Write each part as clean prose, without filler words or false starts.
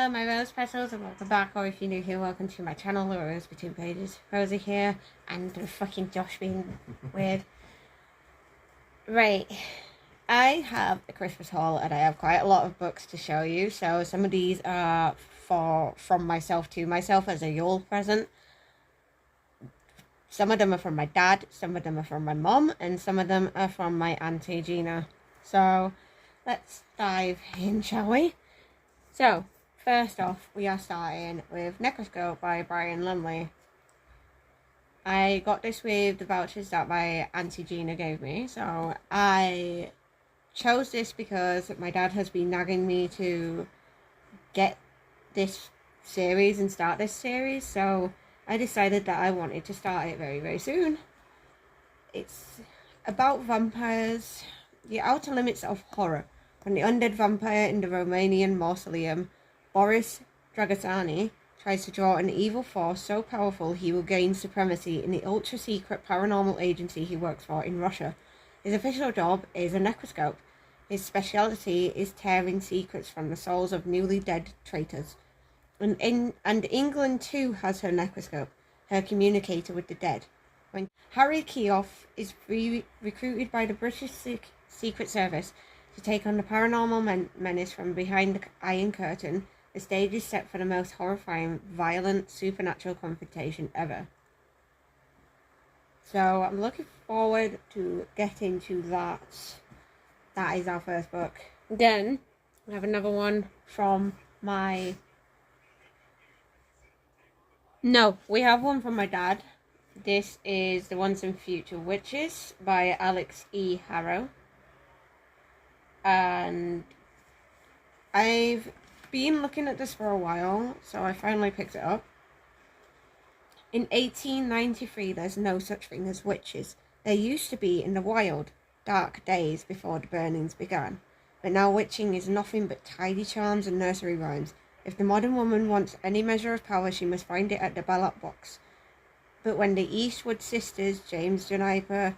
Hello my rose petals and welcome back, or if you're new here, welcome to my channel, The Rose Between Pages. Rosie here, and fucking Josh being weird. Right, I have a Christmas haul and I have quite a lot of books to show you. So some of these are from myself to myself as a Yule present. Some of them are from my dad, some of them are from my mum, and some of them are from my Auntie Gina. So let's dive in, shall we? So first off, we are starting with Necroscope by Brian Lumley. I got this with the vouchers that my Auntie Gina gave me, so I chose this because my dad has been nagging me to get this series and start this series, so I decided that I wanted to start it very, very soon. It's about vampires, the outer limits of horror. When the undead vampire in the Romanian mausoleum, Boris Dragatani, tries to draw an evil force so powerful he will gain supremacy in the ultra-secret paranormal agency he works for in Russia. His official job is a necroscope. His speciality is tearing secrets from the souls of newly dead traitors. And England too has her necroscope, her communicator with the dead. When Harry Keough is recruited by the British Secret Service to take on the paranormal menace from behind the Iron Curtain, the stage is set for the most horrifying, violent, supernatural confrontation ever. So I'm looking forward to getting to that. That is our first book. Then we have another one from my... No, we have one from my dad. This is The Once and Future Witches by Alex E. Harrow. And I've been looking at this for a while, so I finally picked it up. In 1893, there's no such thing as witches. There used to be in the wild, dark days before the burnings began. But now witching is nothing but tidy charms and nursery rhymes. If the modern woman wants any measure of power, she must find it at the ballot box. But when the Eastwood sisters, James Juniper,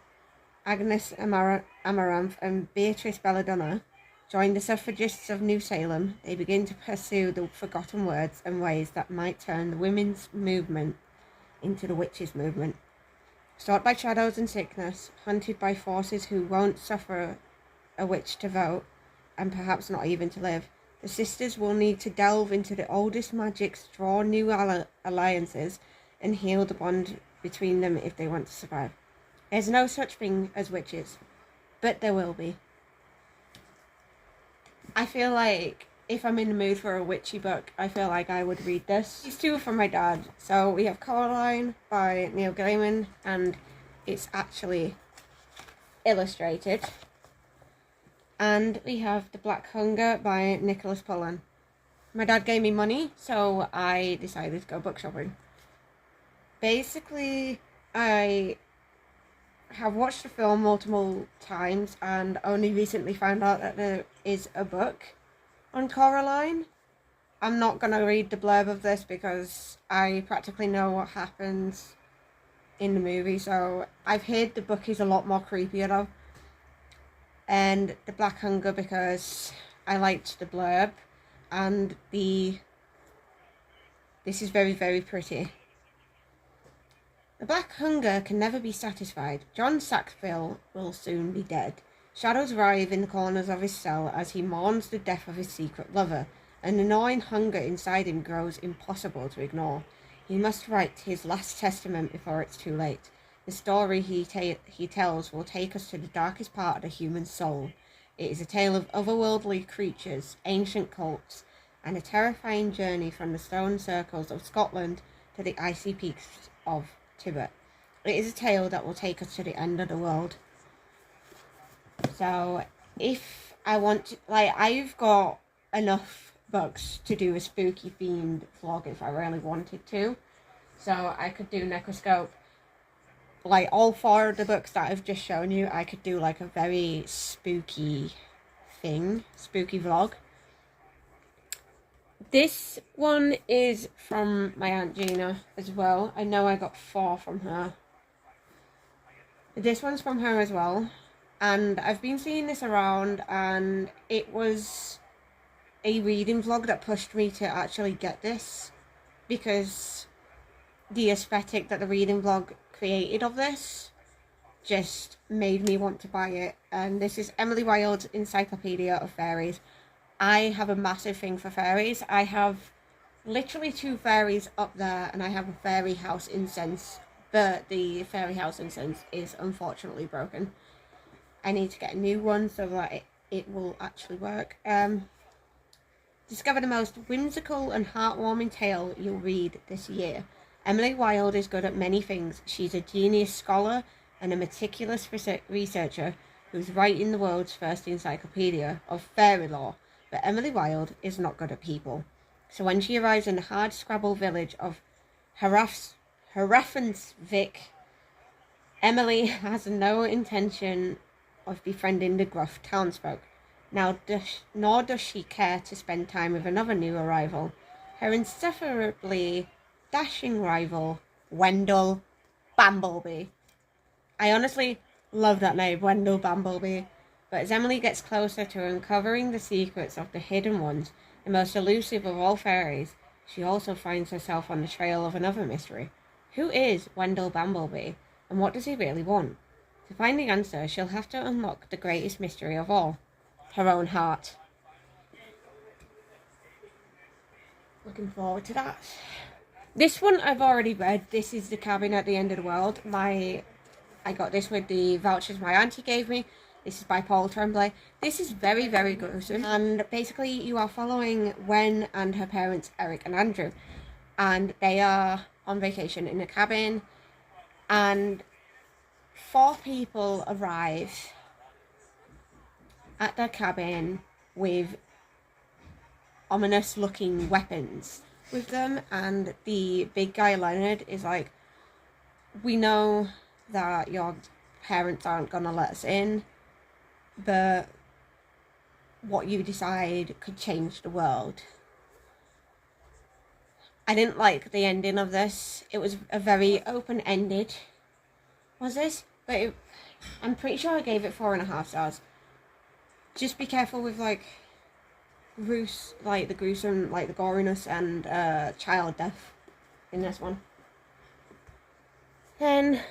Agnes Amaranth, and Beatrice Belladonna, join the suffragists of New Salem, they begin to pursue the forgotten words and ways that might turn the women's movement into the witches' movement. Sought by shadows and sickness, hunted by forces who won't suffer a witch to vote, and perhaps not even to live, the sisters will need to delve into the oldest magics, draw new alliances, and heal the bond between them if they want to survive. There's no such thing as witches, but there will be. I feel like if I'm in the mood for a witchy book, I feel like I would read this. These two are from my dad. So we have Coraline by Neil Gaiman, and it's actually illustrated. And we have The Black Hunger by Nicholas Pullen. My dad gave me money, so I decided to go book shopping. Basically, I have watched the film multiple times and only recently found out that there is a book on Coraline. I'm not going to read the blurb of this because I practically know what happens in the movie, so I've heard the book is a lot more creepier though. And The Black Hunger because I liked the blurb, and this is very, very pretty. The Black Hunger can never be satisfied. John Sackville will soon be dead. Shadows writhe in the corners of his cell as he mourns the death of his secret lover. An annoying hunger inside him grows impossible to ignore. He must write his last testament before it's too late. The story he tells will take us to the darkest part of the human soul. It is a tale of otherworldly creatures, ancient cults, and a terrifying journey from the stone circles of Scotland to the icy peaks of Tibet. It is a tale that will take us to the end of the world. So if I want to, I've got enough books to do a spooky themed vlog if I really wanted to. So I could do Necroscope. All four of the books that I've just shown you, I could do a very spooky vlog. This one is from my Aunt Gina as well. I know I got 4 from her. This one's from her as well. And I've been seeing this around, and it was a reading vlog that pushed me to actually get this, because the aesthetic that the reading vlog created of this just made me want to buy it. And this is Emily Wilde's Encyclopedia of Fairies. I have a massive thing for fairies. I have literally 2 fairies up there, and I have a fairy house incense, but the fairy house incense is unfortunately broken. I need to get a new one so that it will actually work. Discover the most whimsical and heartwarming tale you'll read this year. Emily Wilde is good at many things. She's a genius scholar and a meticulous researcher who's writing the world's first encyclopedia of fairy lore. But Emily Wilde is not good at people. So when she arrives in the hard-scrabble village of Haraffensvik, Emily has no intention of befriending the gruff townsfolk. Nor does she care to spend time with another new arrival, her insufferably dashing rival, Wendell Bambleby. I honestly love that name, Wendell Bambleby. But as Emily gets closer to uncovering the secrets of the hidden ones, the most elusive of all fairies, she also finds herself on the trail of another mystery. Who is Wendell Bambleby, and what does he really want? To find the answer, she'll have to unlock the greatest mystery of all, her own heart. Looking forward to that. This one I've already read. This is The Cabin at the End of the World. I got this with the vouchers my auntie gave me. This is by Paul Tremblay. This is very, very gruesome. And basically you are following Wen and her parents, Eric and Andrew. And they are on vacation in a cabin. And 4 people arrive at their cabin with ominous looking weapons with them. And the big guy Leonard is like, we know that your parents aren't gonna let us in, but what you decide could change the world. I didn't like the ending of this. It was a very open-ended, was this? But I'm pretty sure I gave it 4.5 stars. Just be careful with the gruesome, the goriness and child death in this one. Then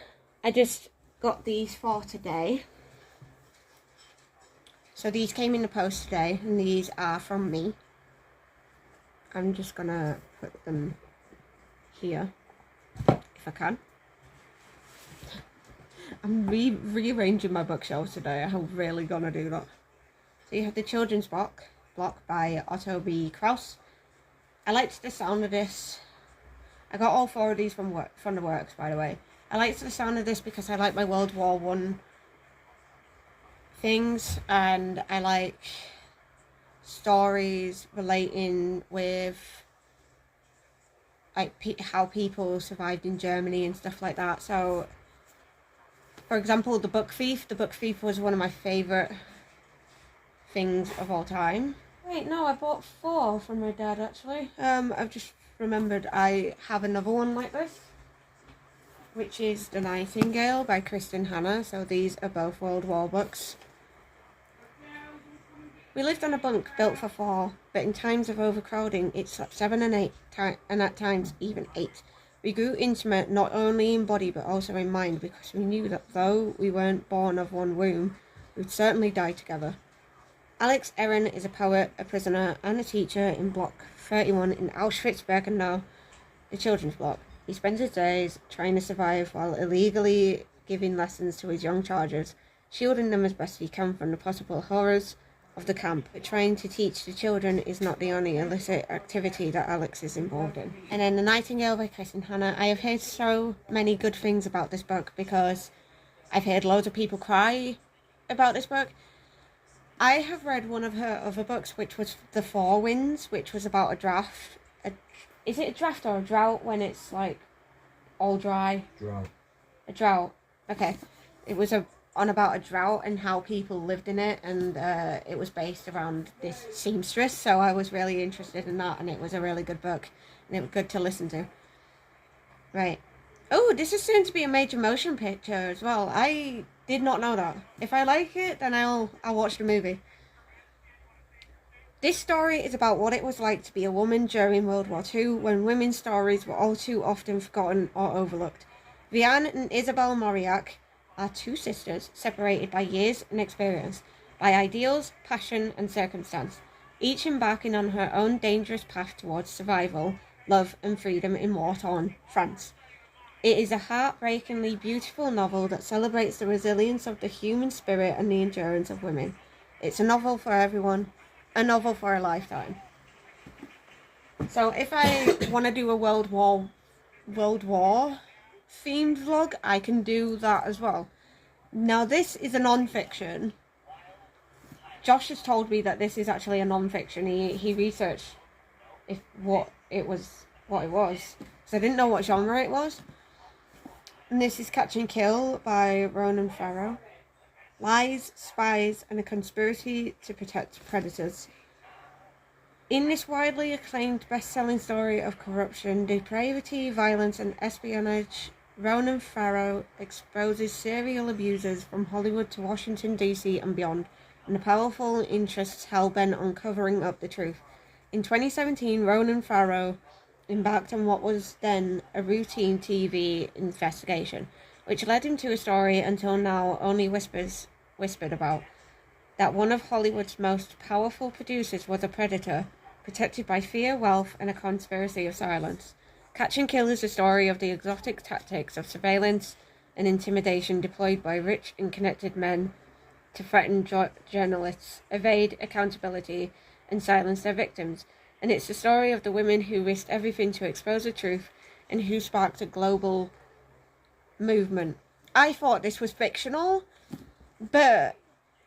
I just got these for today. So these came in the post today, and these are from me. I'm just gonna put them here, if I can. I'm rearranging my bookshelves today. I'm really gonna do that. So you have the children's block by Otto B. Kraus. I liked the sound of this. I got all 4 of these from the works, by the way. I liked the sound of this because I like my World War I things, and I like stories relating with how people survived in Germany and stuff like that. So, for example, The Book Thief. The Book Thief was one of my favourite things of all time. Wait, no, I bought 4 from my dad, actually. I've just remembered I have another one like this, which is The Nightingale by Kristen Hanna. So these are both World War books. We lived on a bunk built for 4, but in times of overcrowding, it slept 7 and 8, and at times even 8. We grew intimate not only in body but also in mind, because we knew that though we weren't born of one womb, we'd certainly die together. Alex Erin is a poet, a prisoner, and a teacher in Block 31 in Auschwitz-Birkenau, the children's block. He spends his days trying to survive while illegally giving lessons to his young charges, shielding them as best he can from the possible horrors of the camp. But trying to teach the children is not the only illicit activity that Alex is involved in. And then The Nightingale by Kristen Hanna. I have heard so many good things about this book because I've heard loads of people cry about this book. I have read one of her other books, which was The Four Winds, which was about a draft. Is it a draft or a drought when it's all dry? Drought. A drought. Okay. It was on about a drought and how people lived in it, and it was based around this seamstress, so I was really interested in that, and it was a really good book, and it was good to listen to. Right. Oh, this is soon to be a major motion picture as well. I did not know that. If I like it, then I'll watch the movie. This story is about what it was like to be a woman during World War II, when women's stories were all too often forgotten or overlooked. Vianne and Isabel Mauriac are two sisters separated by years and experience, by ideals, passion, and circumstance, each embarking on her own dangerous path towards survival, love, and freedom in war-torn France. It is a heartbreakingly beautiful novel that celebrates the resilience of the human spirit and the endurance of women. It's a novel for everyone, a novel for a lifetime. So if I want to do a World War themed vlog, I can do that as well. Now this is a non-fiction. Josh has told me that this is actually a non-fiction. He researched what it was. So I didn't know what genre it was. And this is Catch and Kill by Ronan Farrow. Lies, spies, and a conspiracy to protect predators. In this widely acclaimed best-selling story of corruption, depravity, violence, and espionage, Ronan Farrow exposes serial abusers from Hollywood to Washington, D.C. and beyond, and the powerful interests hell-bent on covering up the truth. In 2017, Ronan Farrow embarked on what was then a routine TV investigation, which led him to a story until now only whispered about, that one of Hollywood's most powerful producers was a predator, protected by fear, wealth, and a conspiracy of silence. Catch and Kill is the story of the exotic tactics of surveillance and intimidation deployed by rich and connected men to threaten journalists, evade accountability, and silence their victims. And it's the story of the women who risked everything to expose the truth and who sparked a global movement. I thought this was fictional, but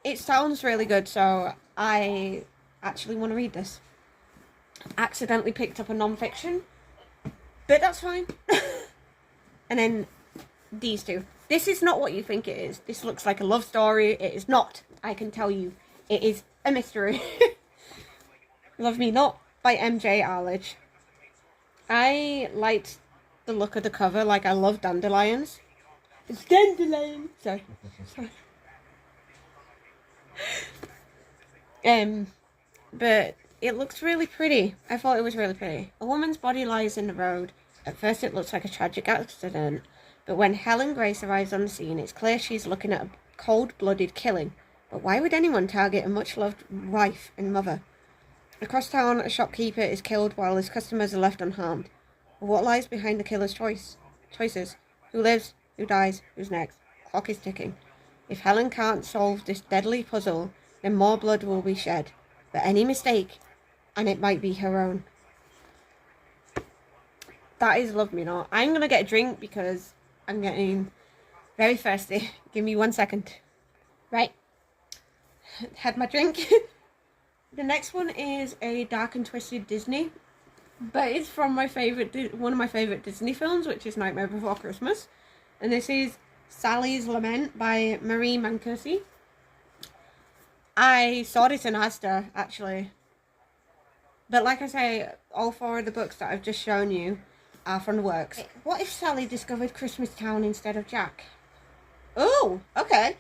it sounds really good, so I actually want to read this. Accidentally picked up a non-fiction, but that's fine. And then these two. This is not what you think it is. This looks like a love story. It is not. I can tell you. It is a mystery. Love Me Not by MJ Arledge. I liked the look of the cover. Like, I love dandelions. It's dandelion. Sorry. But it looks really pretty. I thought it was really pretty. A woman's body lies in the road. At first it looks like a tragic accident, but when Helen Grace arrives on the scene, it's clear she's looking at a cold-blooded killing. But why would anyone target a much-loved wife and mother? Across town, a shopkeeper is killed while his customers are left unharmed. But what lies behind the killer's choices? Who lives? Who dies? Who's next? Clock is ticking. If Helen can't solve this deadly puzzle, then more blood will be shed. But any mistake, and it might be her own. That is Love Me Not. I'm going to get a drink because I'm getting very thirsty. Give me 1 second. Right. Had my drink. The next one is a dark and twisted Disney. But it's from one of my favourite Disney films, which is Nightmare Before Christmas. And this is Sally's Lament by Marie Mancusi. I saw this in Asda, actually. But like I say, all four of the books that I've just shown you are from the works. What if Sally discovered Christmas Town instead of Jack? Oh, okay.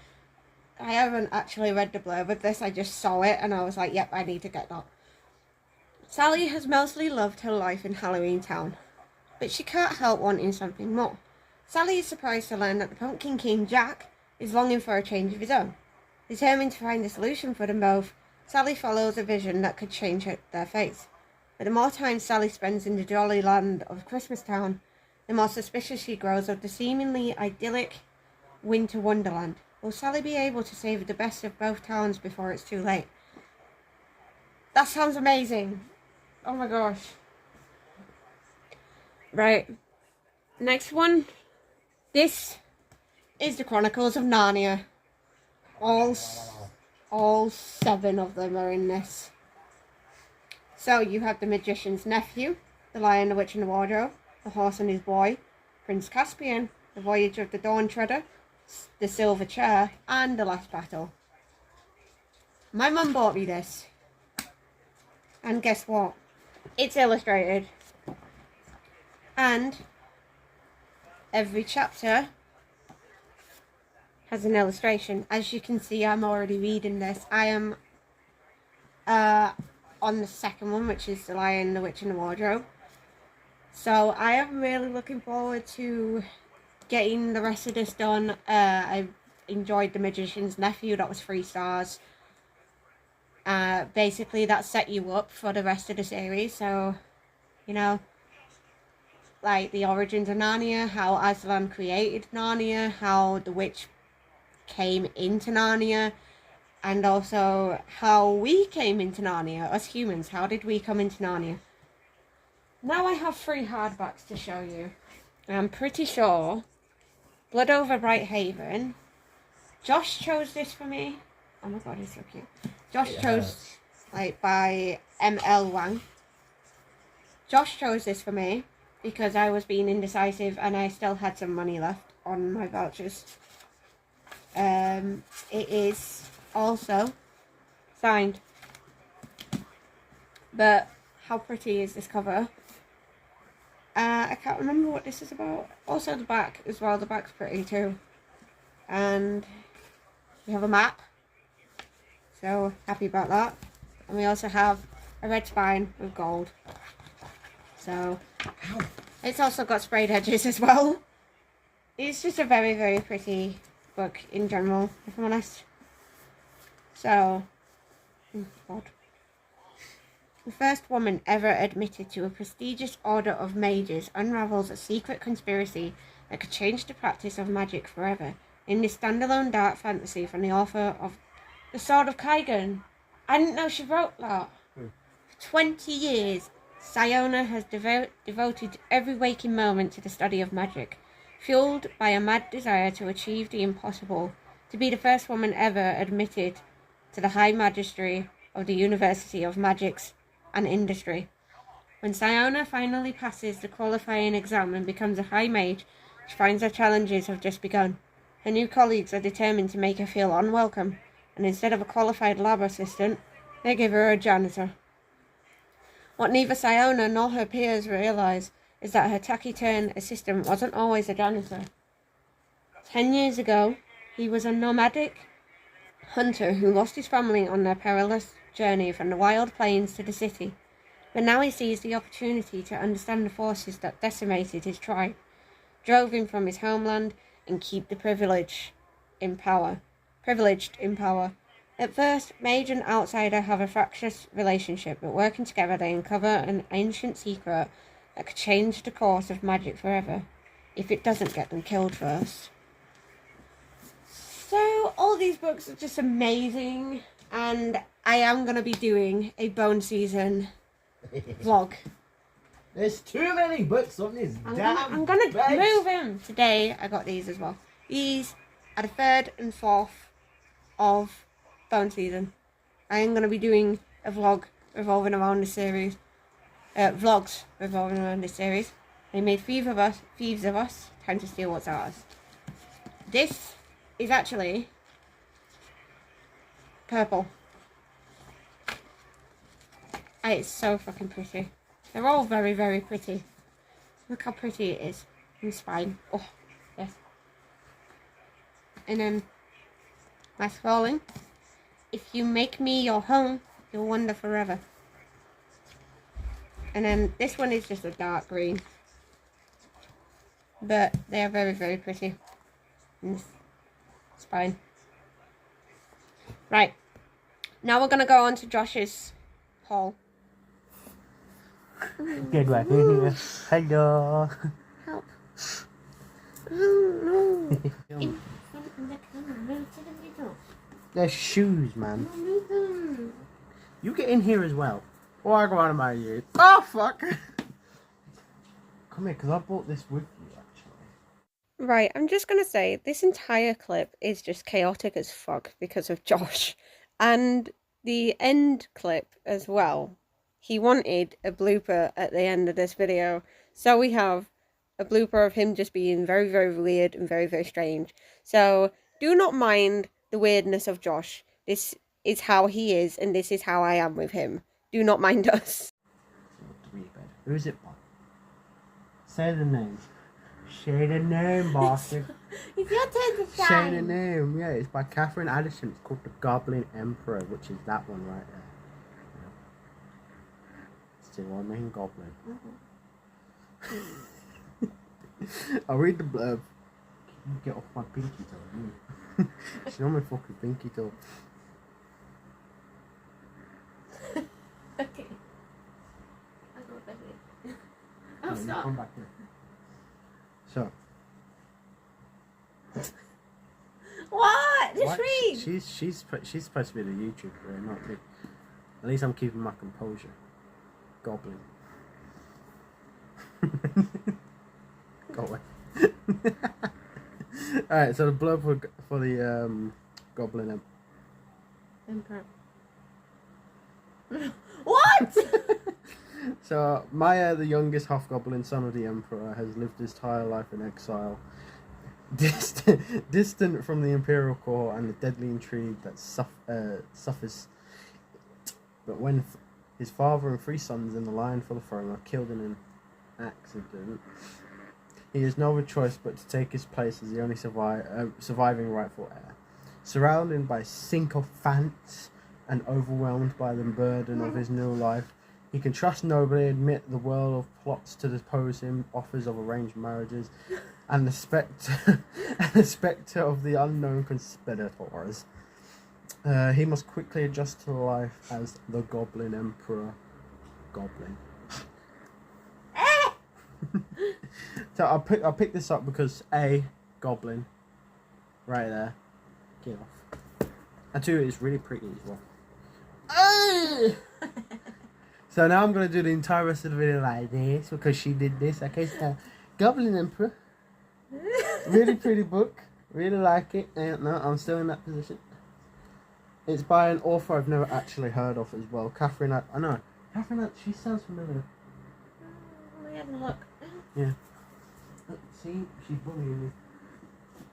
I haven't actually read the blurb of this. I just saw it and I was like, yep, I need to get that. Sally has mostly loved her life in Halloween Town, but she can't help wanting something more. Sally is surprised to learn that the Pumpkin King, Jack, is longing for a change of his own. Determined to find a solution for them both, Sally follows a vision that could change their fates. But the more time Sally spends in the jolly land of Christmas Town, the more suspicious she grows of the seemingly idyllic winter wonderland. Will Sally be able to save the best of both towns before it's too late? That sounds amazing. Oh my gosh. Right. Next one. This is the Chronicles of Narnia. All 7 of them are in this. So you have The Magician's Nephew, The Lion, the Witch and the Wardrobe, The Horse and His Boy, Prince Caspian, The Voyage of the Dawn Treader, The Silver Chair, and The Last Battle. My mum bought me this. And guess what? It's illustrated. And every chapter has an illustration. As you can see, I'm already reading this. I am on the second one, which is The Lion, the Witch and the Wardrobe. So I am really looking forward to getting the rest of this done. I enjoyed The Magician's Nephew, that was 3 stars. Basically that set you up for the rest of the series, so, you know, like the origins of Narnia, how Aslan created Narnia, how the witch came into Narnia, and also how we came into Narnia, us humans. How did we come into Narnia? Now I have 3 hardbacks to show you. I'm pretty sure Blood Over Bright Haven. Josh chose this for me. Oh my god, he's so cute. Josh chose, like, by M.L. Wang. Josh chose this for me because I was being indecisive and I still had some money left on my vouchers. It is also signed. But how pretty is this cover? I can't remember what this is about. Also the back as well. The back's pretty too. And we have a map. So happy about that. And we also have a red spine with gold. So it's also got sprayed edges as well. It's just a very, very pretty book in general, if I'm honest. So, God. The first woman ever admitted to a prestigious order of mages unravels a secret conspiracy that could change the practice of magic forever. In this standalone dark fantasy from the author of The Sword of Kaigan. I didn't know she wrote that. For 20 years, Siona has devoted every waking moment to the study of magic, fueled by a mad desire to achieve the impossible, to be the first woman ever admitted to the high magistracy of the University of Magics and Industry. When Siona finally passes the qualifying exam and becomes a high mage, she finds her challenges have just begun. Her new colleagues are determined to make her feel unwelcome, and instead of a qualified lab assistant, they give her a janitor. What neither Siona nor her peers realise is that her taciturn assistant wasn't always a janitor. 10 years ago, he was a nomadic hunter who lost his family on their perilous journey from the wild plains to the city. But now he sees the opportunity to understand the forces that decimated his tribe, drove him from his homeland, and keep the privileged in power. At first, mage and outsider have a fractious relationship, but working together they uncover an ancient secret that could change the course of magic forever, if it doesn't get them killed first. So, all these books are just amazing, and I am going to be doing a bone season vlog. There's too many books on this I'm gonna move him. Today, I got these as well. These are the 3rd and 4th of bone season. I am going to be doing a vlog revolving around this series. Vlogs revolving around this series. They made thieves of us, trying to steal what's ours. This is actually purple. It's so fucking pretty. They're all very, very pretty. Look how pretty it is. And spine. Oh, yes. And then my scrolling. If you make me your home, you'll wander forever. And then this one is just a dark green. But they are very, very pretty. And spine. Right. Now we're going to go on to Josh's haul. Get back in here. Hello. Help. Oh no. In front of the camera, move to the middle. They're shoes, man. Move them. You get in here as well. Or I go on about you. Oh, fuck. Come here, because I bought this with you, actually. Right, I'm just going to say, this entire clip is just chaotic as fuck because of Josh. And the end clip as well. He wanted a blooper at the end of this video. So we have a blooper of him just being very, very weird and very, very strange. So do not mind the weirdness of Josh. This is how he is, and this is how I am with him. Do not mind us. Who is it by? Say the name. Say the name, bastard. It's your turn to Say shine. the name. Yeah, it's by Catherine Addison. It's called The Goblin Emperor, which is that one right there. or a main goblin? I'll read the blurb. Can you get off my pinky toe? She's on my fucking pinky toe. Okay. I'll go back here. Oh, No, you stop. come back here. So. What? Just What? read. She's supposed to be the YouTuber, not me. At least I'm keeping my composure. Goblin. Go away. Alright, so the blurb for the Goblin Emperor. What? So, Maya, the youngest half-goblin son of the Emperor, has lived his entire life in exile, distant from the Imperial Court and the deadly intrigue that suffers. But when his father and 3 sons in the line for the throne are killed in an accident, he has no other choice but to take his place as the only surviving rightful heir. Surrounded by sycophants and overwhelmed by the burden of his new life, he can trust nobody, admit the world of plots to depose him, offers of arranged marriages, and the spectre of the unknown conspirators. He must quickly adjust to life as the Goblin Emperor. Goblin. So I'll pick this up because A, Goblin, right there, get off. And 2, it's really pretty as well. So now I'm gonna do the entire rest of the video like this because she did this. Okay, so Goblin Emperor, really pretty book, really like it. And no, I'm still in that position. It's by an author I've never actually heard of as well, Catherine. I know Catherine. She sounds familiar. Let me have a look. Yeah. See, she's bullying me.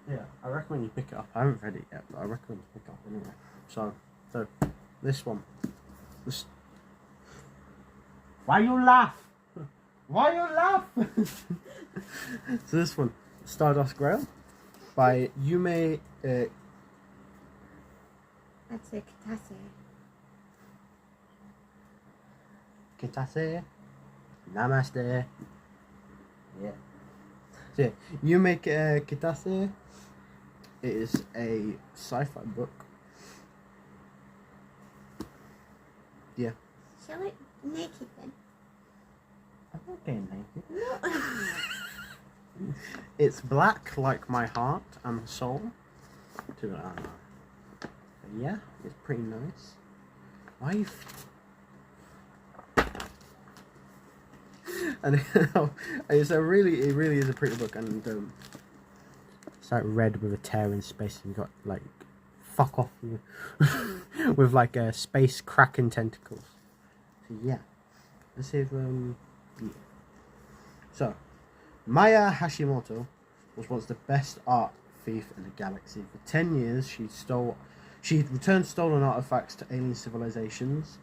Yeah, I recommend you pick it up. I haven't read it yet, but I recommend you pick it up anyway. So this one. Why you laugh? Why you laugh? So this one, Stardust Grail, by Yume. That's a Kitase. Kitase. Namaste. Yeah. So yeah, Yume Kitase. It is a sci-fi book. Yeah. Show it naked then. I'm not getting naked. It's black like my heart and soul. Yeah, it's pretty nice. Why are you? And it really is a pretty book, and it's like red with a tear in space, and you got like fuck off you with like a space kraken tentacles. So yeah, let's see if yeah. So Maya Hashimoto was once the best art thief in the galaxy. For 10 years, she returned stolen artifacts to alien civilizations.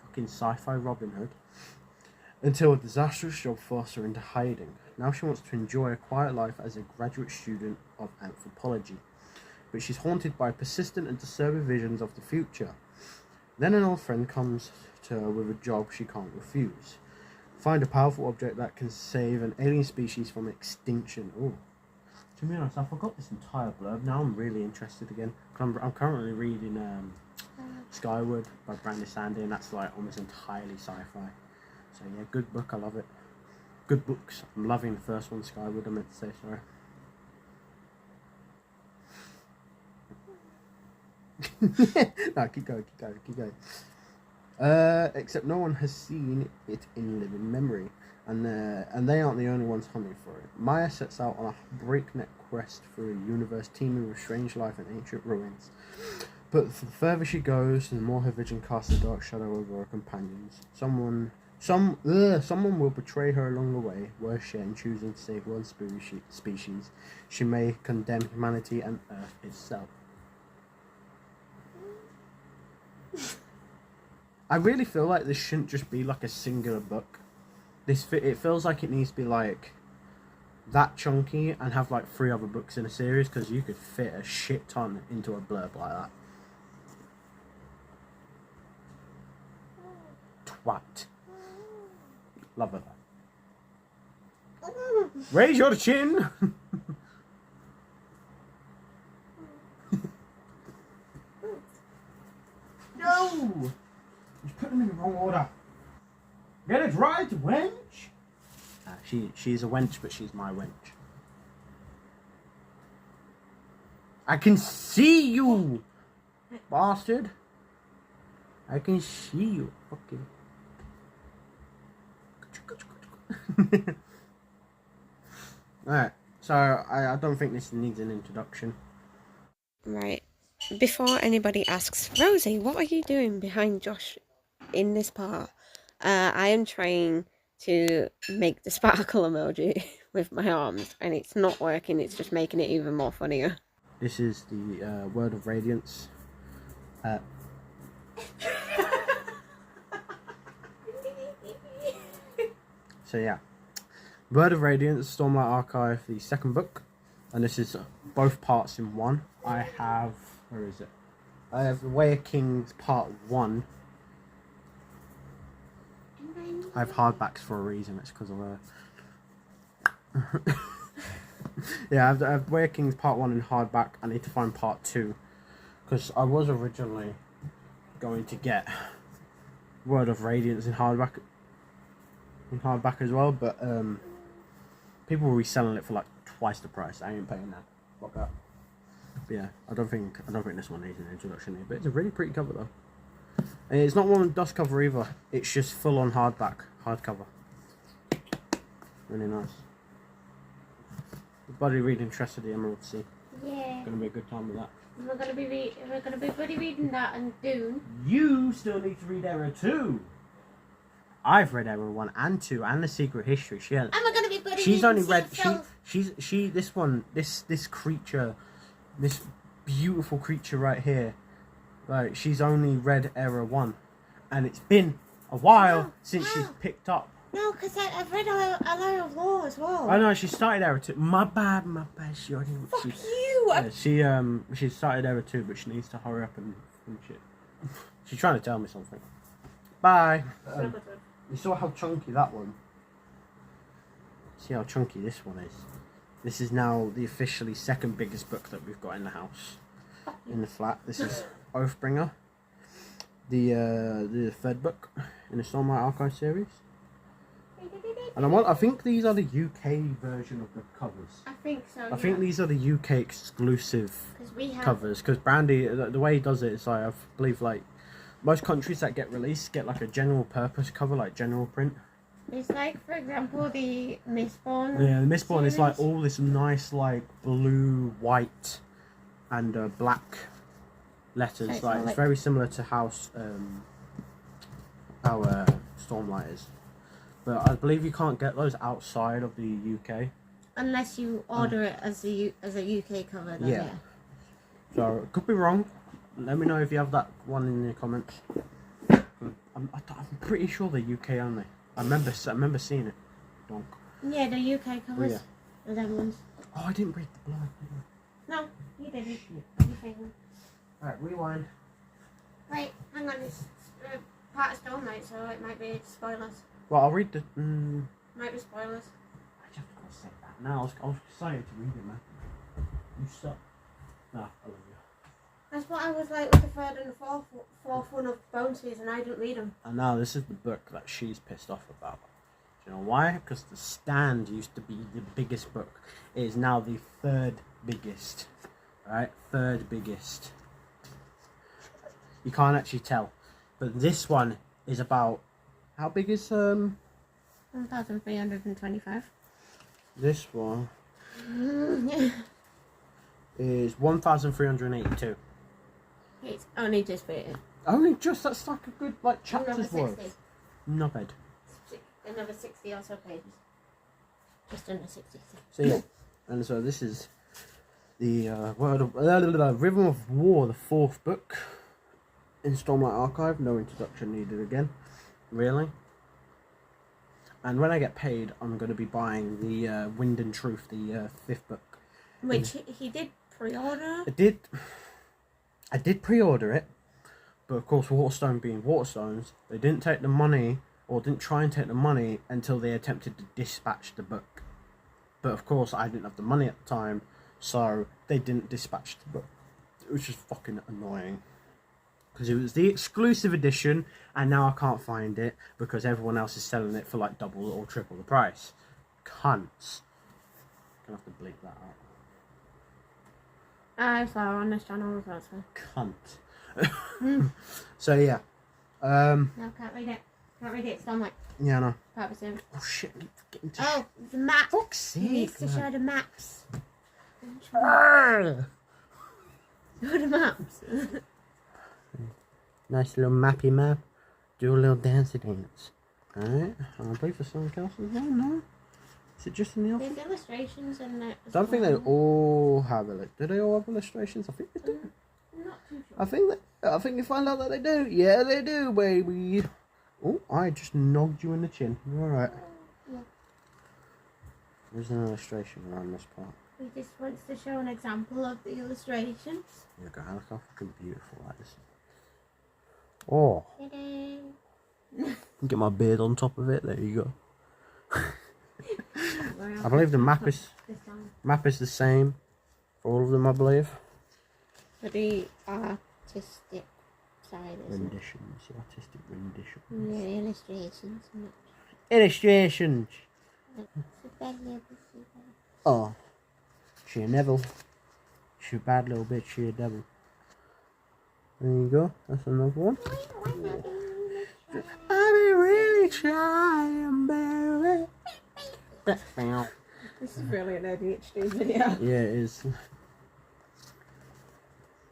Fucking sci-fi Robin Hood. Until a disastrous job forced her into hiding. Now she wants to enjoy a quiet life as a graduate student of anthropology. But she's haunted by persistent and disturbing visions of the future. Then an old friend comes to her with a job she can't refuse. Find a powerful object that can save an alien species from extinction. Oh, to be honest, I forgot this entire blurb. Now I'm really interested again. I'm currently reading Skyward by Brandy Sandy, and that's like almost entirely sci-fi. So yeah, good book. I love it. Good books. I'm loving the first one, Skyward. I meant to say sorry. No, keep going. Except no one has seen it in living memory, and they aren't the only ones hunting for it. Maya sets out on a breakneck quest through a universe teeming with strange life and ancient ruins. But the further she goes, the more her vision casts a dark shadow over her companions. Someone will betray her along the way, worse yet, in choosing to save one species. She may condemn humanity and Earth itself. I really feel like this shouldn't just be like a singular book. It feels like it needs to be like that chunky and have like 3 other books in a series, because you could fit a shit ton into a blurb like that. Twat. Love her though. Raise your chin. No! Just put them in the wrong order. Get it right, wench! She's a wench, but she's my wench. I can see you, bastard. I can see you. Fucking. Alright, so I don't think this needs an introduction. Right. Before anybody asks, Rosie, what are you doing behind Josh in this part? I am trying to make the sparkle emoji with my arms, and it's not working. It's just making it even more funnier. This is the Word of Radiance. So yeah, Word of Radiance, Stormlight Archive, the second book, and this is both parts in one. I have, where is it? I have The Way of Kings Part 1. I have hardbacks for a reason. It's because of yeah, I have The Way of Kings Part 1 in hardback. I need to find Part 2 because I was originally going to get Word of Radiance in hardback as well, but people were reselling it for like twice the price. I ain't paying that. Fuck that. But yeah, I don't think this one needs an introduction here, but it's a really pretty cover though. And it's not one dust cover either. It's just full on hardcover. Really nice. Buddy reading Tress of the Emerald Sea. Yeah. Gonna be a good time with that. We're gonna be buddy reading that and Dune. You still need to read Era 2. I've read Era 1 and 2 and The Secret History. And we're gonna be buddy She's reading only read this this creature, this beautiful creature right here. Like, she's only read Era 1, and it's been a while since she's picked up. No, because I've read a lot of law as well. I know, she started Era 2. My bad. She already. Fuck you! Yeah, she started Era 2, but she needs to hurry up and shit. She's trying to tell me something. Bye. You saw how chunky that one. See how chunky this one is. This is now the officially second biggest book that we've got in the house, in the flat. This is Oathbringer, the third book in the Stormlight Archive series. And I think these are the UK version of the covers. I think so. I think these are the UK exclusive we have covers, because Brandy, the way he does it is like, I believe like most countries that get released get like a general purpose cover, like general print. It's like, for example, the Mistborn. Yeah, the Mistborn is like series. all this nice like blue, white, and black letters. So it's Like all it's like- very similar to how Stormlight is. But I believe you can't get those outside of the UK. Unless you order it as a UK cover. Then Yeah. So could be wrong. Let me know if you have that one in the comments. I'm pretty sure they're UK only. I remember seeing it. Donk. Yeah, the UK covers. yeah. The them ones. Oh, I didn't read the blog. No, you didn't. Shit. You think- Alright, rewind. Wait, hang on. It's part of Stormlight, so it might be spoilers. Well, I'll read the. Might be spoilers. I just have to say that now. I was excited to read it, man. You suck. Nah, I love you. That's what I was like with the third and the fourth one of Bone Seas, and I didn't read them. And now this is the book that she's pissed off about. Do you know why? Because The Stand used to be the biggest book. It is now the third biggest. Right? Third biggest. You can't actually tell. But this one is about... How big is 1,325. this one? Is 1,382. It's only just bit. Only just, that's like a good like Another chapter's 60. worth. Not bad. Another 60 or so pages. Just under 60. So yeah, and so this is the Rhythm of War, the fourth book in Stormlight Archive. No introduction needed again, really. And when I get paid, I'm going to be buying the Wind and Truth, the fifth book. Which he did pre-order. I did pre-order it, but of course Waterstone being Waterstones, they didn't take the money or didn't try and take the money until they attempted to dispatch the book. But of course, I didn't have the money at the time, so they didn't dispatch the book. It was just fucking annoying. Because it was the exclusive edition, and now I can't find it because everyone else is selling it for like double or triple the price. Cunts. Gonna have to bleep that out. I saw on this channel as well. Cunt. So yeah. No, can't read it. Can't read it. It's on like Yeah, no. purposes. Oh shit! I keep forgetting to. Oh, the map. Fuck's sake! He needs to show the maps. Arrgh. Show the maps. Nice little mappy map. Do a little dancey dance. Alright. I believe for something else as well. No. Is it just in the office? There's illustrations in there. I don't think they all have it. Do they all have illustrations? I think they do. Not too sure. I think you find out that they do. Yeah, they do, baby. Oh, I just knocked you in the chin. Alright. Yeah. There's an illustration around this part. He just wants to show an example of the illustrations. Look how fucking beautiful that is. Oh. Get my beard on top of it. There you go. I believe the map is the same for all of them. I believe. For the artistic side, isn't it? Renditions, artistic renditions. Yeah, illustrations. Illustrations. It's a bad little bit. Oh, she a devil. She a bad little bitch. She a devil. There you go. That's another one. I've been really trying, baby. This is really an ADHD video. Yeah, it is.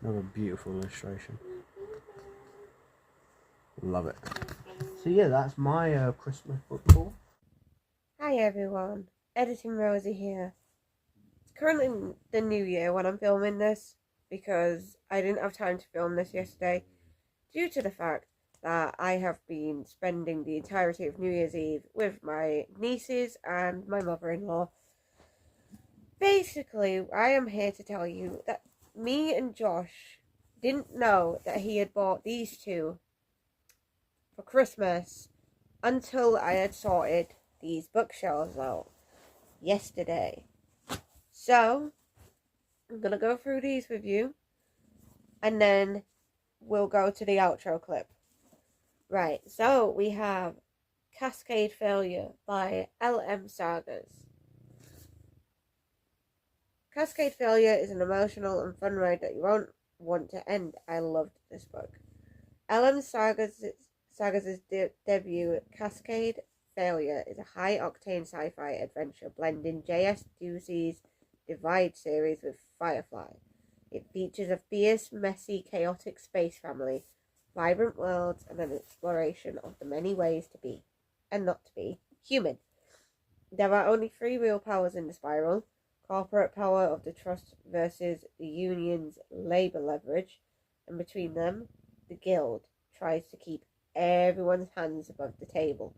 Another beautiful illustration. Love it. So yeah, that's my Christmas book haul. Hi everyone, Editing Rosie here. It's currently the new year when I'm filming this because I didn't have time to film this yesterday due to the fact that I have been spending the entirety of New Year's Eve with my nieces and my mother-in-law. Basically, I am here to tell you that me and Josh didn't know that he had bought these two for Christmas until I had sorted these bookshelves out yesterday. So, I'm going to go through these with you and then we'll go to the outro clip. Right, so we have Cascade Failure by L.M. Sagas. Cascade Failure is an emotional and fun ride that you won't want to end. I loved this book. L.M. Sagas' debut, Cascade Failure, is a high-octane sci-fi adventure blending J.S. Ducey's Divide series with Firefly. It features a fierce, messy, chaotic space family, vibrant worlds, and an exploration of the many ways to be, and not to be, human. There are only three real powers in the spiral: corporate power of the trust versus the union's labour leverage, and between them, the guild tries to keep everyone's hands above the table.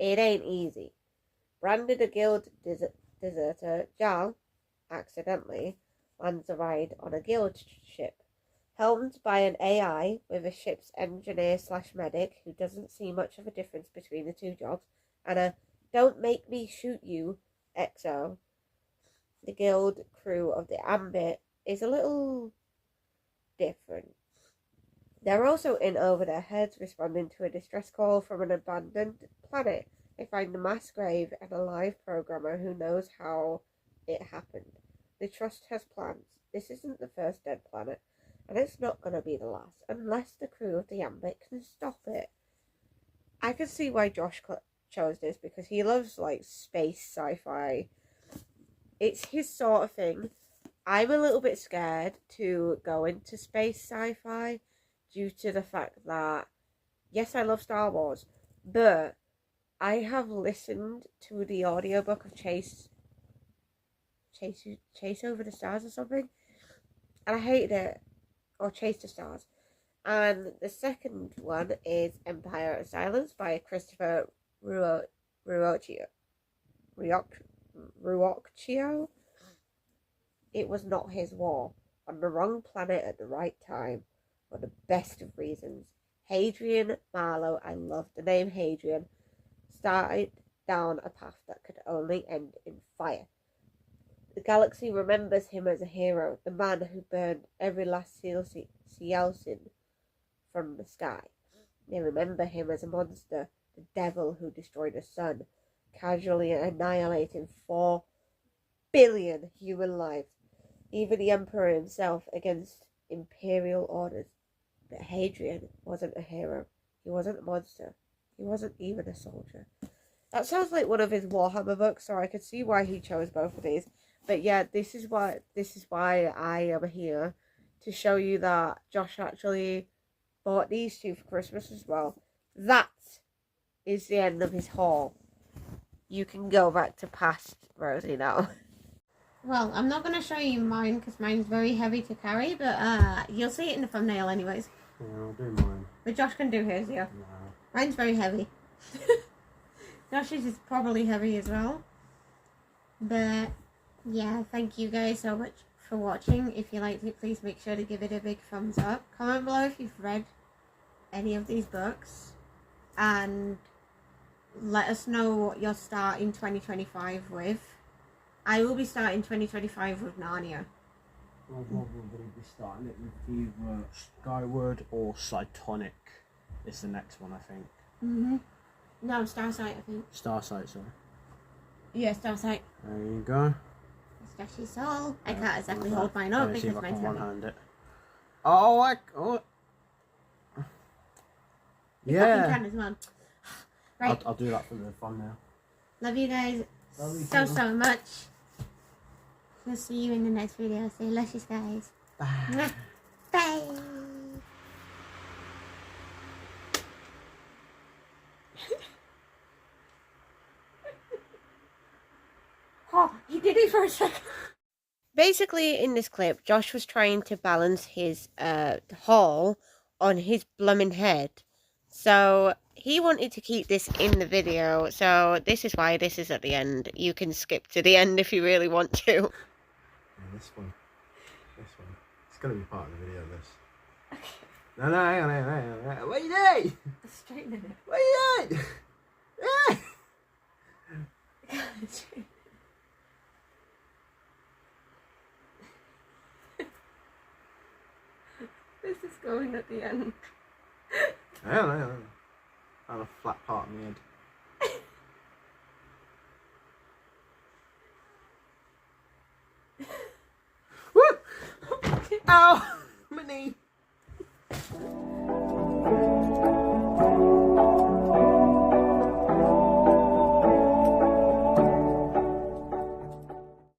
It ain't easy. Branded a guild deserter, Jal accidentally lands a ride on a guild ship. Helmed by an AI with a ship's engineer/medic who doesn't see much of a difference between the two jobs, and a "don't make me shoot you" XO, the guild crew of the Ambit is a little different. They're also in over their heads, responding to a distress call from an abandoned planet. They find a mass grave and a live programmer who knows how it happened. The Trust has plans. This isn't the first dead planet, and it's not going to be the last, unless the crew of the Ambit can stop it. I can see why Josh chose this, because he loves, like, space sci-fi. It's his sort of thing. I'm a little bit scared to go into space sci-fi due to the fact that, yes, I love Star Wars, but I have listened to the audiobook of Chase Over the Stars or something, and I hated it. Or Chase the Stars. And the second one is Empire of Silence by Christopher Ruocchio. It was not his war. On the wrong planet at the right time. For the best of reasons. Hadrian Marlowe. I love the name Hadrian. started down a path that could only end in fire. The galaxy remembers him as a hero, the man who burned every last Cielcin from the sky. They remember him as a monster, the devil who destroyed a sun, casually annihilating 4 billion human lives, even the Emperor himself against imperial orders. But Hadrian wasn't a hero. He wasn't a monster. He wasn't even a soldier. That sounds like one of his Warhammer books, so I could see why he chose both of these. But yeah, this is why I am here, to show you that Josh actually bought these two for Christmas as well. That is the end of his haul. You can go back to past Rosie now. Well, I'm not going to show you mine because mine's very heavy to carry, but you'll see it in the thumbnail anyways. Yeah, I'll do mine. But Josh can do his, yeah. No. Mine's very heavy. Josh's is probably heavy as well. But yeah, thank you guys so much for watching. If you liked it, please make sure to give it a big thumbs up. Comment below if you've read any of these books. And let us know what you're starting 2025 with. I will be starting 2025 with Narnia. I'll probably be starting it with either Skyward or Cytonic. It's the next one, I think. No, Starsight, I think. Starsight, sorry. Yeah, Starsight. There you go. It's Josh's soul. I can't exactly hold mine up because mine's heavy. One-hand it. Oh, yeah. You can as well. Right. I'll do that for the fun now. Love you guys so much. We'll see you in the next video. Stay luscious, guys. Bye. Bye. Oh, he did it for a second. Basically, in this clip, Josh was trying to balance his haul on his blooming head. So he wanted to keep this in the video. So this is why this is at the end. You can skip to the end if you really want to. Yeah, this one. It's going to be part of the video, this. Okay. No, hang on. What are you doing? Straighten it. What are you doing? This is going at the end. Hang on. I have a flat part in the head. Woo! Ow! My knee!